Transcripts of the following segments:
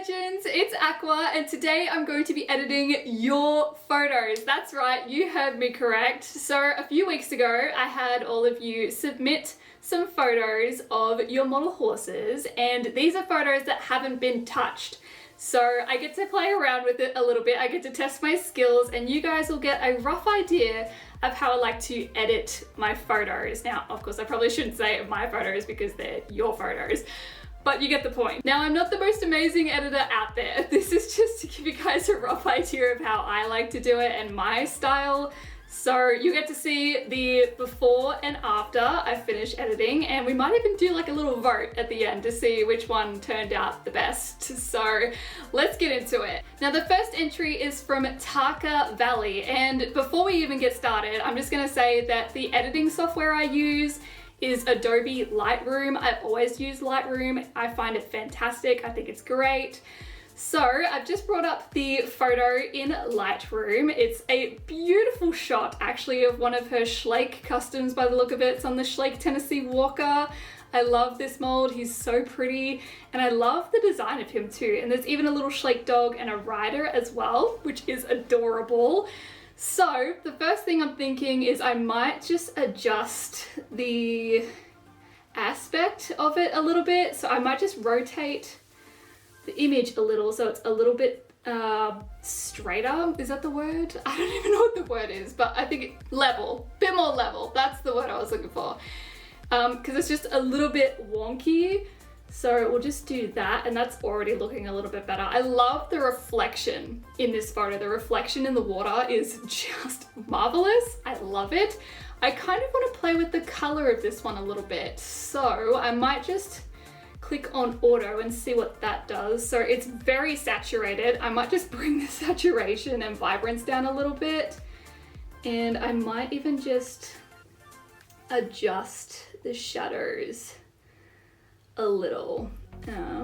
legends, it's Aqua, and today I'm going to be editing your photos. That's right, you heard me correct. So a few weeks ago I had all of you submit some photos of your model horses, and these are photos that haven't been touched. So I get to play around with it a little bit, I get to test my skills, and you guys will get a rough idea of how I like to edit my photos. Now, of course, I probably shouldn't say my photos because they're your photos, but you get the point. Now, I'm not the most amazing editor out there. This is just to give you guys a rough idea of how I like to do it and my style. So you get to see the before and after I finish editing, and we might even do like a little vote at the end to see which one turned out the best. So let's get into it. Now, the first entry is from Taka Valley, and before we even get started, I'm just gonna say that the editing software I use is Adobe Lightroom. I've always used Lightroom. I find it fantastic. I think it's great. So I've just brought up the photo in Lightroom. It's a beautiful shot actually of one of her schleich customs by the look of it. It's on the Schleich Tennessee Walker. I love this mold, he's so pretty, and I love the design of him too. And there's even a little schleich dog and a rider as well, which is adorable. So the first thing I'm thinking is I might just adjust the aspect of it a little bit. So I might just rotate the image a little so it's a little bit straighter. Is that the word? I don't even know what the word is, but I think level, bit more level. That's the word I was looking for. Because it's just a little bit wonky. So we'll just do that, and that's already looking a little bit better. I love the reflection in this photo. The reflection in the water is just marvelous. I love it. I kind of want to play with the color of this one a little bit. So I might just click on auto and see what that does. So it's very saturated. I might just bring the saturation and vibrance down a little bit. And I might even just adjust the shadows a little.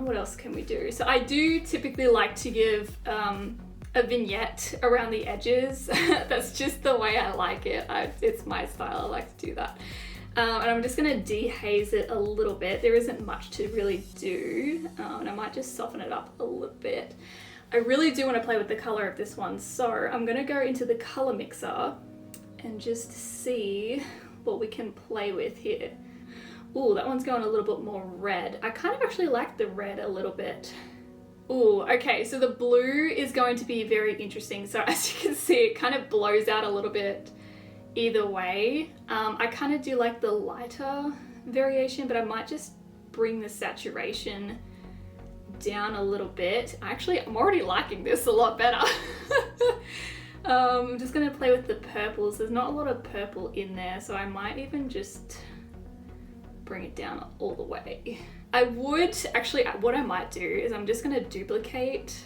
What else can we do? So I do typically like to give a vignette around the edges. That's just the way I like it. It's my style, I like to do that. And I'm just gonna dehaze it a little bit. There isn't much to really do. And I might just soften it up a little bit. I really do want to play with the color of this one. So I'm gonna go into the color mixer and just see what we can play with here. Ooh, that one's going a little bit more red. I kind of actually like the red a little bit. Ooh, okay, so the blue is going to be very interesting. So as you can see, it kind of blows out a little bit either way. I kind of do like the lighter variation, but I might just bring the saturation down a little bit. Actually, I'm already liking this a lot better. I'm just gonna play with the purples. There's not a lot of purple in there, so I might even just bring it down all the way. I would actually, what I might do is I'm just gonna duplicate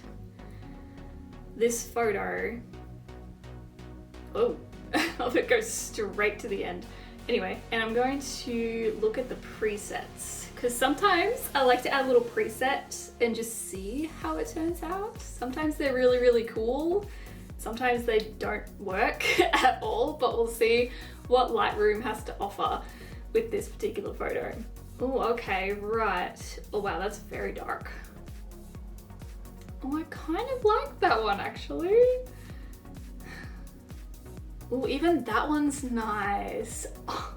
this photo. Oh, it goes straight to the end. Anyway, and I'm going to look at the presets, because sometimes I like to add a little preset and just see how it turns out. Sometimes they're really, really cool. Sometimes they don't work at all, but we'll see what Lightroom has to offer with this particular photo. Oh, okay, right. Oh wow, that's very dark. Oh, I kind of like that one actually. Oh, even that one's nice. Oh.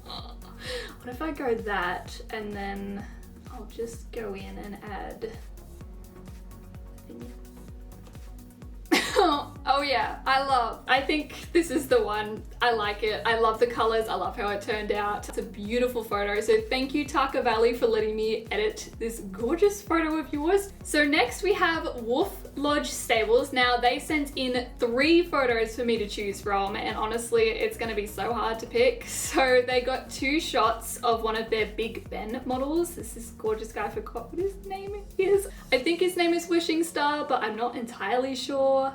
What if I go that and then I'll just go in and add. Oh yeah, I think this is the one. I like it. I love the colors. I love how it turned out. It's a beautiful photo. So thank you, Taka Valley, for letting me edit this gorgeous photo of yours. So next we have Wolf Lodge Stables. Now they sent in 3 photos for me to choose from, and honestly, it's gonna be so hard to pick. So they got 2 shots of one of their Big Ben models. This is gorgeous guy. I forgot what his name is. I think his name is Wishing Star, but I'm not entirely sure.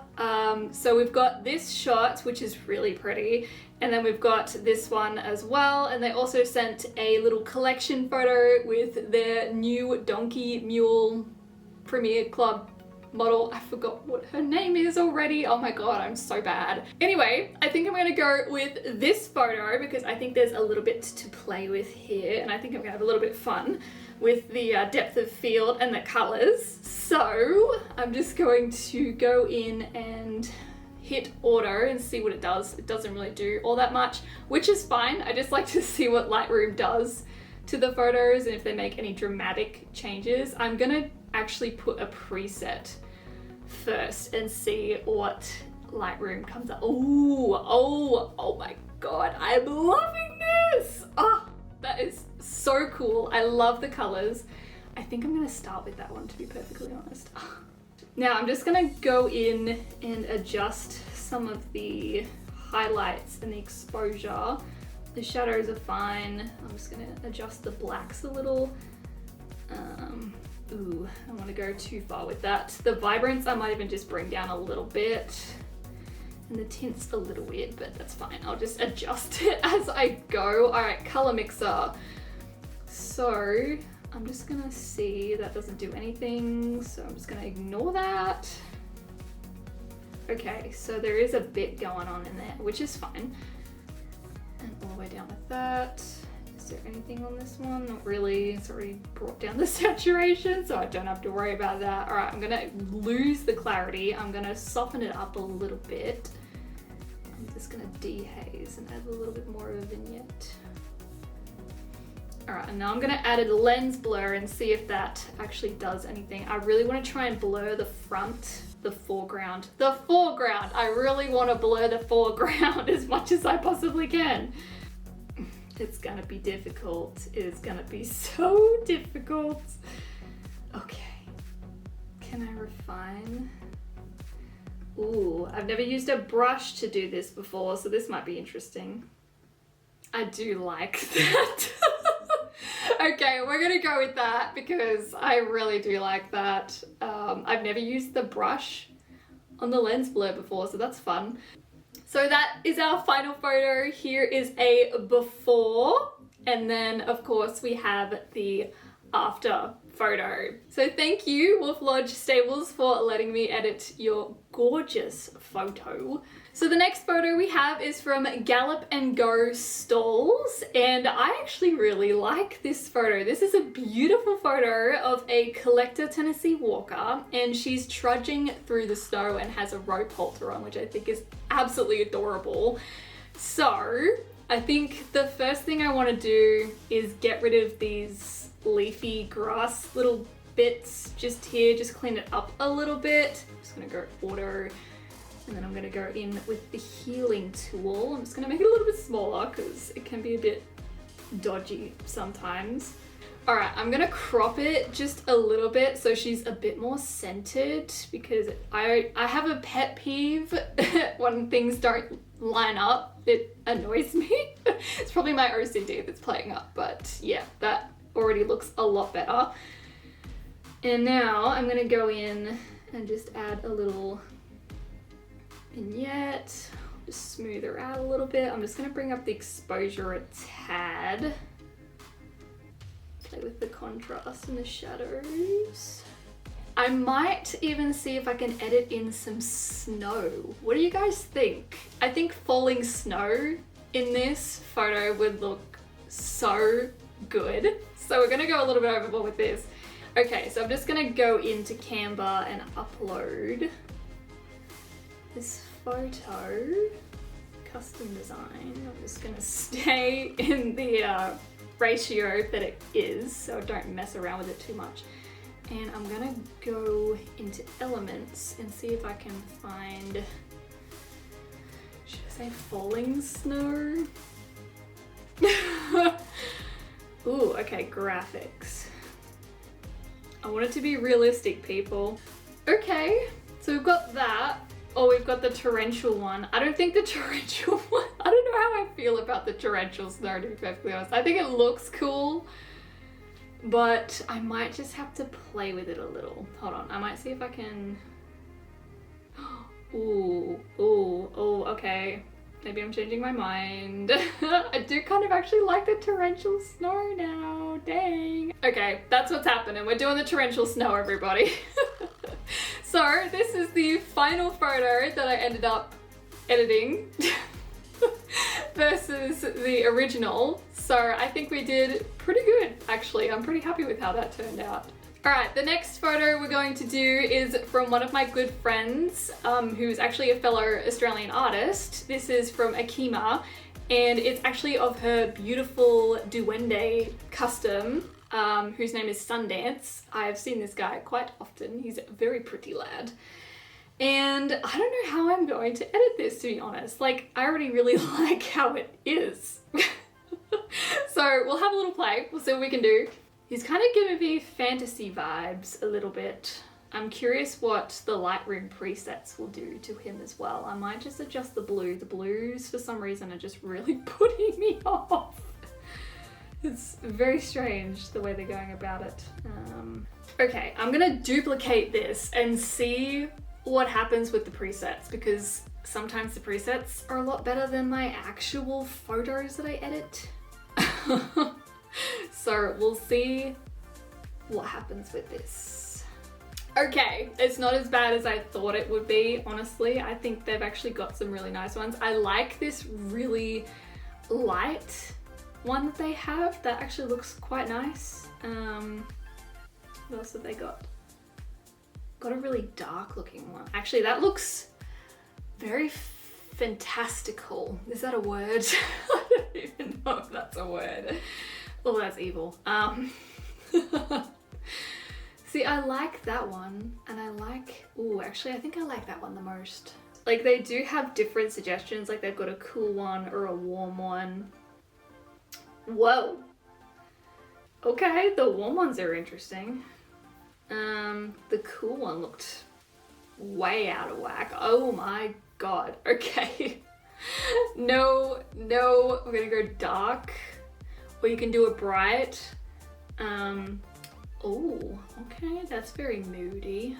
So we've got this shot, which is really pretty, and then we've got this one as well, and they also sent a little collection photo with their new donkey mule Premier Club model. I forgot what her name is already. Oh my god, I'm so bad. Anyway, I think I'm gonna go with this photo because I think there's a little bit to play with here, and I think I'm gonna have a little bit of fun. with the depth of field and the colors. So I'm just going to go in and hit auto and see what it does. It doesn't really do all that much, which is fine. I just like to see what Lightroom does to the photos and if they make any dramatic changes. I'm gonna actually put a preset first and see what Lightroom comes up. Oh my god, I'm loving this! Oh, that is so cool. I love the colors. I think I'm gonna start with that one, to be perfectly honest. Now I'm just gonna go in and adjust some of the highlights and the exposure. The shadows are fine. I'm just gonna adjust the blacks a little. Ooh, I don't want to go too far with that. The vibrance I might even just bring down a little bit. And the tint's a little weird, but that's fine. I'll just adjust it as I go. All right, color mixer. So I'm just gonna see that doesn't do anything. So I'm just gonna ignore that. Okay, so there is a bit going on in there, which is fine. And all the way down with that. Is there anything on this one? Not really. It's already brought down the saturation, so I don't have to worry about that. All right, I'm gonna lose the clarity. I'm gonna soften it up a little bit. I'm just gonna dehaze and add a little bit more of a vignette. All right, and now I'm gonna add a lens blur and see if that actually does anything. I really wanna try and blur the front, the foreground. I really wanna blur the foreground as much as I possibly can. It's gonna be difficult. It is gonna be so difficult. Okay, can I refine? Ooh, I've never used a brush to do this before, so this might be interesting. I do like that. Okay, we're gonna go with that because I really do like that. I've never used the brush on the lens blur before, so that's fun. So that is our final photo. Here is a before, and then of course we have the after photo. So thank you, Wolf Lodge Stables, for letting me edit your gorgeous photo. So the next photo we have is from Gallop and Go Stalls, and I actually really like this photo. This is a beautiful photo of a collector Tennessee Walker, and she's trudging through the snow and has a rope halter on, which I think is absolutely adorable. So I think the first thing I want to do is get rid of these leafy grass little bits just here, just clean it up a little bit. I'm just gonna go auto. And then I'm gonna go in with the healing tool. I'm just gonna make it a little bit smaller because it can be a bit dodgy sometimes. All right, I'm gonna crop it just a little bit so she's a bit more centered, because I have a pet peeve when things don't line up. It annoys me. It's probably my OCD that's playing up, but yeah, that already looks a lot better. And now I'm gonna go in and just add a little vignette, just smooth her out a little bit. I'm just gonna bring up the exposure a tad. Play with the contrast and the shadows. I might even see if I can edit in some snow. What do you guys think? I think falling snow in this photo would look so good. So we're gonna go a little bit overboard with this. Okay, so I'm just gonna go into Canva and upload this photo, custom design. I'm just gonna stay in the ratio that it is, so don't mess around with it too much. And I'm gonna go into elements and see if I can find, should I say falling snow? Ooh, okay, graphics. I want it to be realistic, people. Okay, so we've got that. Oh, we've got the torrential one. I don't think the torrential one, I don't know how I feel about the torrential snow, to be perfectly honest. I think it looks cool, but I might just have to play with it a little. Hold on, I might see if I can, okay. Maybe I'm changing my mind. I do kind of actually like the torrential snow now, dang. Okay, that's what's happening. We're doing the torrential snow, everybody. So this is the final photo that I ended up editing versus the original. So I think we did pretty good, actually. I'm pretty happy with how that turned out. All right, the next photo we're going to do is from one of my good friends, who's actually a fellow Australian artist. This is from Akima, and it's actually of her beautiful duende custom, whose name is Sundance. I've seen this guy quite often. He's a very pretty lad. And I don't know how I'm going to edit this, to be honest. Like, I already really like how it is. So we'll have a little play. We'll see what we can do. He's kind of giving me fantasy vibes a little bit. I'm curious what the Lightroom presets will do to him as well. I might just adjust the blue. The blues, for some reason, are just really putting me off. It's very strange the way they're going about it. Okay, I'm gonna duplicate this and see what happens with the presets, because sometimes the presets are a lot better than my actual photos that I edit. So we'll see what happens with this. Okay, it's not as bad as I thought it would be, honestly. I think they've actually got some really nice ones. I like this really light one that they have. That actually looks quite nice. What else have they got? Got a really dark looking one. Actually, that looks very fantastical. Is that a word? I don't even know if that's a word. Oh, that's evil. See, I like that one, and I like, ooh, actually, I think I like that one the most. Like, they do have different suggestions, like they've got a cool one or a warm one. Whoa. Okay, the warm ones are interesting. The cool one looked way out of whack. Oh my god. Okay. No, we're gonna go dark. Or you can do a bright. Oh, okay, that's very moody.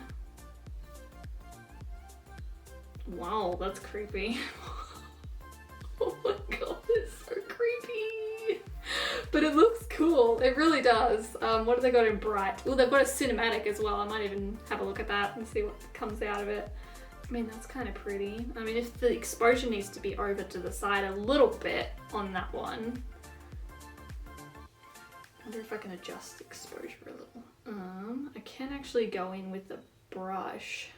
Wow, that's creepy. Oh my god, it's so creepy. But it looks cool, it really does. What have they got in bright? Oh, they've got a cinematic as well. I might even have a look at that and see what comes out of it. I mean, that's kind of pretty. I mean, if the exposure needs to be over to the side a little bit on that one. I wonder if I can adjust exposure a little. I can actually go in with the brush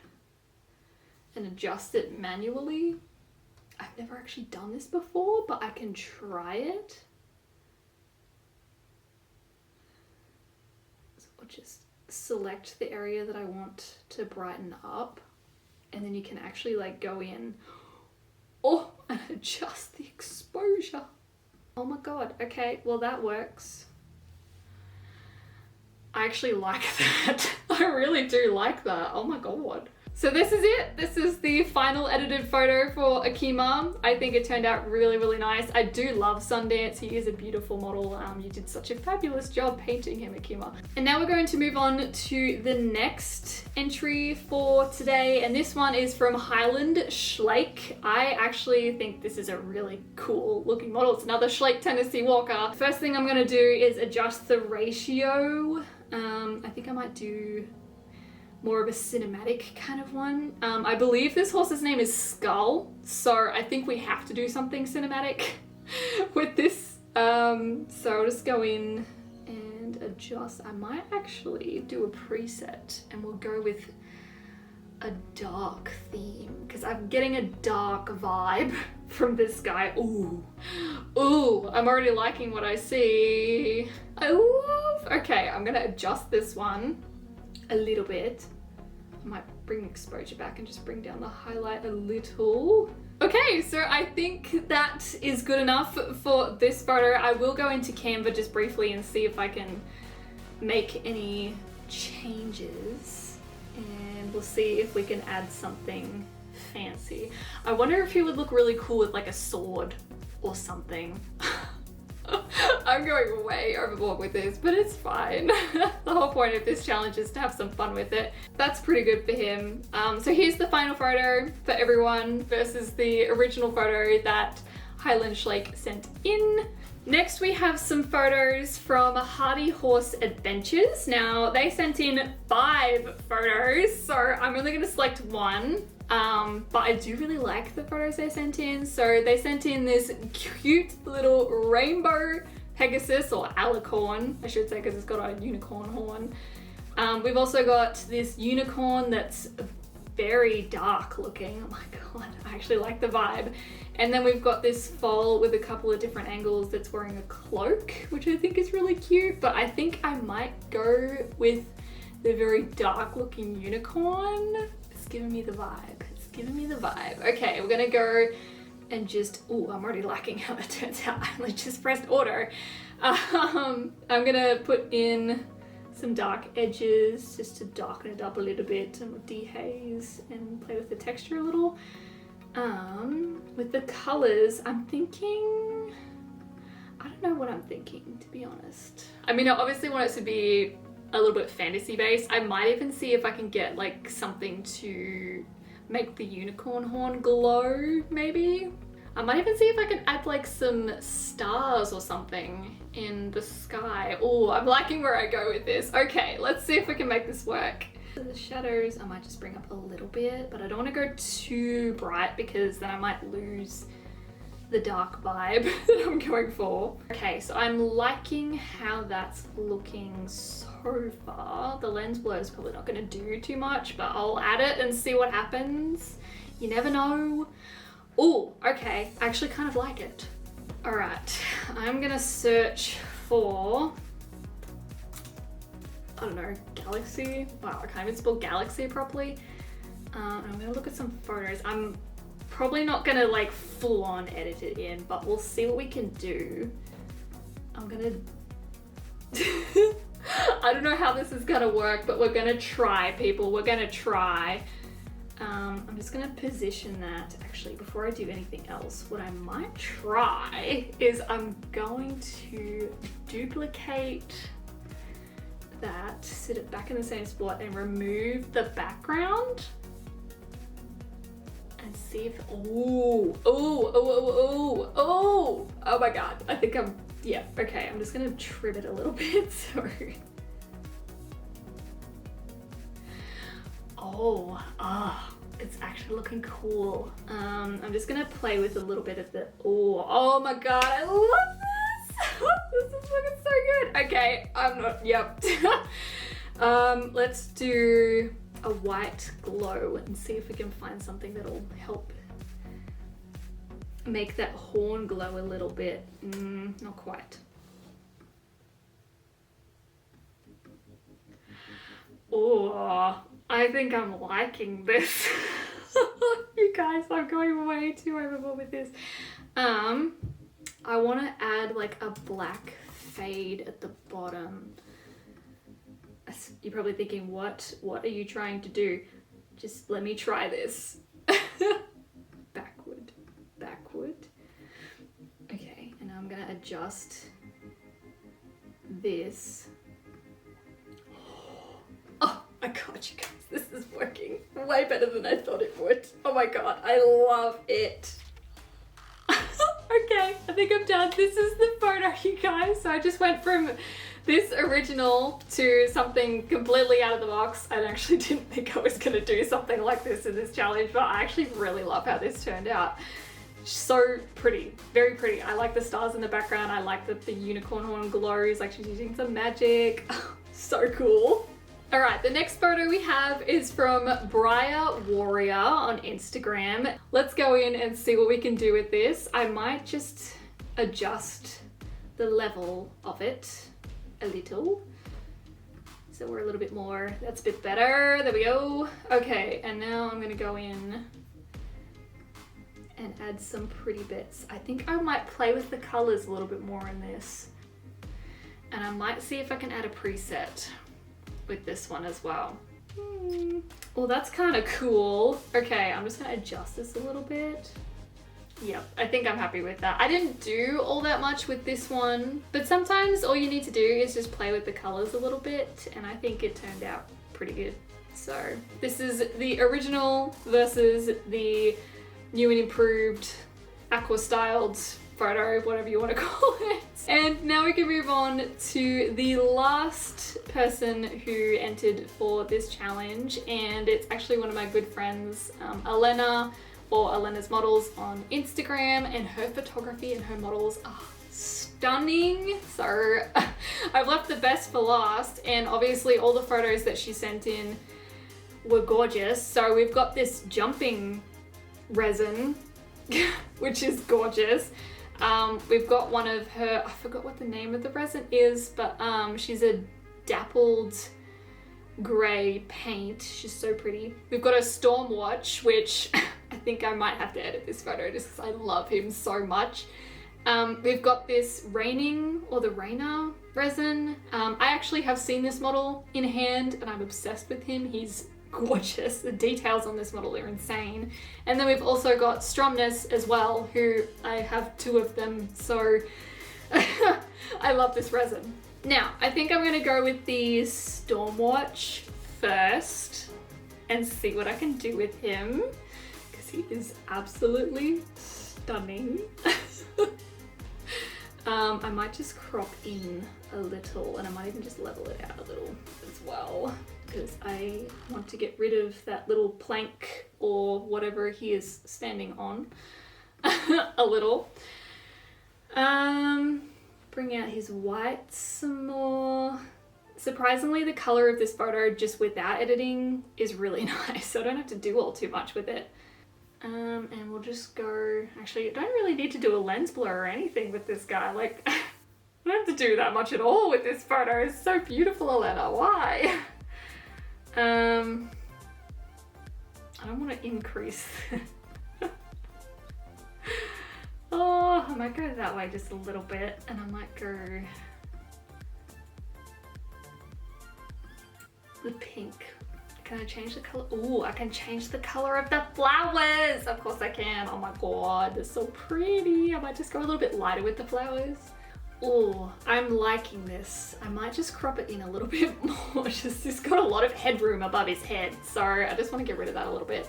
and adjust it manually. I've never actually done this before, but I can try it. So I'll just select the area that I want to brighten up, and then you can actually like go in, oh, and adjust the exposure. Oh my god, okay, well that works. I actually like that. I really do like that. Oh my god. So this is it. This is the final edited photo for Akima. I think it turned out really, really nice. I do love Sundance. He is a beautiful model. You did such a fabulous job painting him, Akima. And now we're going to move on to the next entry for today. And this one is from Highland Schleich. I actually think this is a really cool looking model. It's another Schleich Tennessee Walker. First thing I'm gonna do is adjust the ratio. I think I might do more of a cinematic kind of one. I believe this horse's name is Skull, so I think we have to do something cinematic with this. So I'll just go in and adjust. I might actually do a preset and we'll go with a dark theme because I'm getting a dark vibe from this guy. Ooh, I'm already liking what I see. Okay, I'm gonna adjust this one a little bit. I might bring exposure back and just bring down the highlight a little. Okay, so I think that is good enough for this photo. I will go into Canva just briefly and see if I can make any changes, and we'll see if we can add something fancy. I wonder if he would look really cool with like a sword or something. I'm going way overboard with this, but it's fine. The whole point of this challenge is to have some fun with it. That's pretty good for him. So here's the final photo for everyone versus the original photo that Highland Schleich sent in. Next we have some photos from Hardy Horse Adventures. Now they sent in 5 photos, so I'm only going to select one. But I do really like the photos they sent in. So they sent in this cute little rainbow Pegasus, or alicorn, I should say, because it's got a unicorn horn. We've also got this unicorn that's very dark looking. Oh my god, I actually like the vibe. And then we've got this foal with a couple of different angles that's wearing a cloak, which I think is really cute, but I think I might go with the very dark looking unicorn. It's giving me the vibe. It's giving me the vibe. Okay, we're gonna go and just, oh, I'm already liking how that turns out. I just pressed auto. I'm gonna put in some dark edges just to darken it up a little bit and dehaze and play with the texture a little. With the colors, I'm thinking, I don't know what I'm thinking, to be honest. I mean, I obviously want it to be a little bit fantasy based. I might even see if I can get like something to make the unicorn horn glow, maybe. I might even see if I can add like some stars or something in the sky. Oh, I'm liking where I go with this. Okay, let's see if we can make this work. For the shadows, I might just bring up a little bit, but I don't want to go too bright because then I might lose the dark vibe that I'm going for. Okay, so I'm liking how that's looking so far. The lens blur is probably not going to do too much, but I'll add it and see what happens. You never know. Oh, okay, I actually kind of like it. All right, I'm gonna search for, I don't know, galaxy. Wow, I can't even spell galaxy properly. I'm gonna look at some photos. I'm probably not gonna like full on edit it in, but we'll see what we can do. I'm gonna, I don't know how this is gonna work, but we're gonna try, people. We're gonna try. I'm just gonna position that actually before I do anything else. What I might try is I'm going to duplicate that, sit it back in the same spot and remove the background and see if, oh my god, I think I'm, yeah, okay, I'm just gonna trim it a little bit, sorry. It's actually looking cool. I'm just gonna play with a little bit of the, oh my god, I love this! This is looking so good. Okay, I'm not, yep. Let's do a white glow and see if we can find something that'll help make that horn glow a little bit. Not quite. Oh, I think I'm liking this. You guys, I'm going way too overboard with this. I want to add like a black fade at the bottom. You're probably thinking, what are you trying to do? Just let me try this. Backward. Okay, and now I'm gonna adjust this. Oh my god, you guys, this is working way better than I thought it would. Oh my god, I love it. Okay, I think I'm done. This is the photo, you guys. So I just went from this original to something completely out of the box. I actually didn't think I was gonna do something like this in this challenge, but I actually really love how this turned out. So pretty, very pretty. I like the stars in the background. I like that the unicorn horn glows like she's using some magic. So cool. All right, the next photo we have is from Breyer Warrior on Instagram. Let's go in and see what we can do with this. I might just adjust the level of it a little. So we're a little bit more, that's a bit better. There we go. Okay, and now I'm gonna go in and add some pretty bits. I think I might play with the colors a little bit more in this. And I might see if I can add a preset with this one as well. Well, that's kind of cool. Okay, I'm just gonna adjust this a little bit. Yep, I think I'm happy with that. I didn't do all that much with this one, but sometimes all you need to do is just play with the colors a little bit, and I think it turned out pretty good. So this is the original versus the new and improved aqua styled photo, whatever you want to call it. And now we can move on to the last person who entered for this challenge, and it's actually one of my good friends, Elena, or Elena's Models on Instagram, and her photography and her models are stunning. stunning. So I've left the best for last, and obviously all the photos that she sent in were gorgeous. So we've got this jumping resin, which is gorgeous. We've got one of her, I forgot what the name of the resin is, but she's a dappled grey paint. She's so pretty. We've got a storm watch, which I think I might have to edit this photo just because I love him so much. We've got this raining, or the rainer resin. I actually have seen this model in hand and I'm obsessed with him. He's gorgeous. The details on this model are insane. And then we've also got Stromness as well, who I have 2 of them, so I love this resin. Now, I think I'm gonna go with the Stormwatch first and see what I can do with him, because he is absolutely stunning. I might just crop in a little, and I might even just level it out a little as well, because I want to get rid of that little plank or whatever he is standing on a little. Bring out his whites some more. Surprisingly, the color of this photo just without editing is really nice, so I don't have to do all too much with it. And we'll just go, actually I don't really need to do a lens blur or anything with this guy, like I don't have to do that much at all with this photo. It's so beautiful, Elena, why? I don't want to increase. Oh, I might go that way just a little bit, and I might go the pink. Can I change the color? Ooh, I can change the color of the flowers. Of course I can. Oh my god, they're so pretty. I might just go a little bit lighter with the flowers. Ooh, I'm liking this. I might just crop it in a little bit more. He's got a lot of headroom above his head, so I just want to get rid of that a little bit.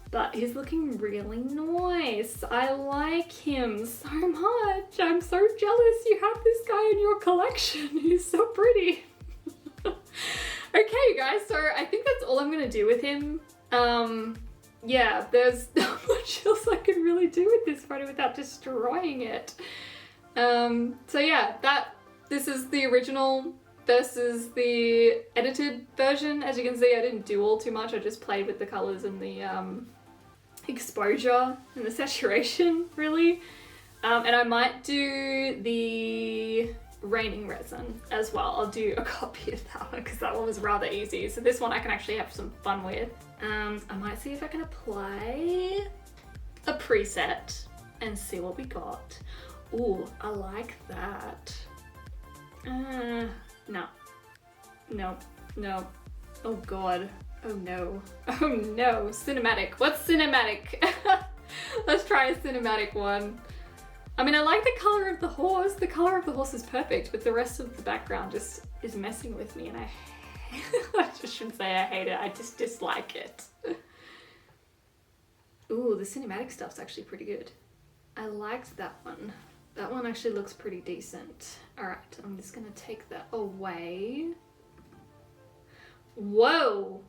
But he's looking really nice. I like him so much. I'm so jealous you have this guy in your collection. He's so pretty. Okay, guys, so I think that's all I'm gonna do with him. Yeah, there's not much else I can really do with this photo without destroying it. So yeah, this is the original versus the edited version. As you can see, I didn't do all too much. I just played with the colors and the exposure and the saturation, really. And I might do the raining resin as well. I'll do a copy of that one because that one was rather easy. So this one I can actually have some fun with. I might see if I can apply a preset and see what we got. Ooh, I like that. No. Oh god. Oh no. Oh no. Cinematic. What's cinematic? Let's try a cinematic one. I mean, I like the color of the horse. The color of the horse is perfect, but the rest of the background just is messing with me, and I just shouldn't say I hate it. I just dislike it. Ooh, the cinematic stuff's actually pretty good. I liked that one. That one actually looks pretty decent. All right, I'm just gonna take that away. Whoa!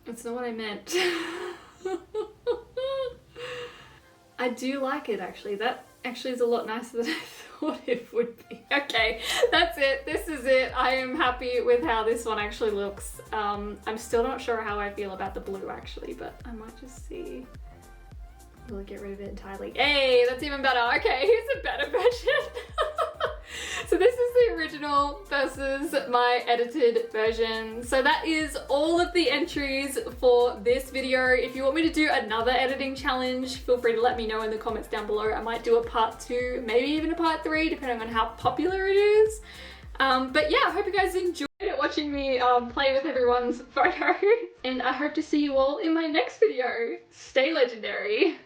That's not what I meant. I do like it, actually. That actually is a lot nicer than I thought it would be. Okay, that's it. This is it. I am happy with how this one actually looks. I'm still not sure how I feel about the blue, actually, but I might just see. Will it get rid of it entirely? Hey, that's even better. Okay, here's a better version. So this is the original versus my edited version. So that is all of the entries for this video. If you want me to do another editing challenge, feel free to let me know in the comments down below. I might do a part 2, maybe even a part 3, depending on how popular it is. But yeah, I hope you guys enjoyed watching me play with everyone's photo. And I hope to see you all in my next video. Stay legendary.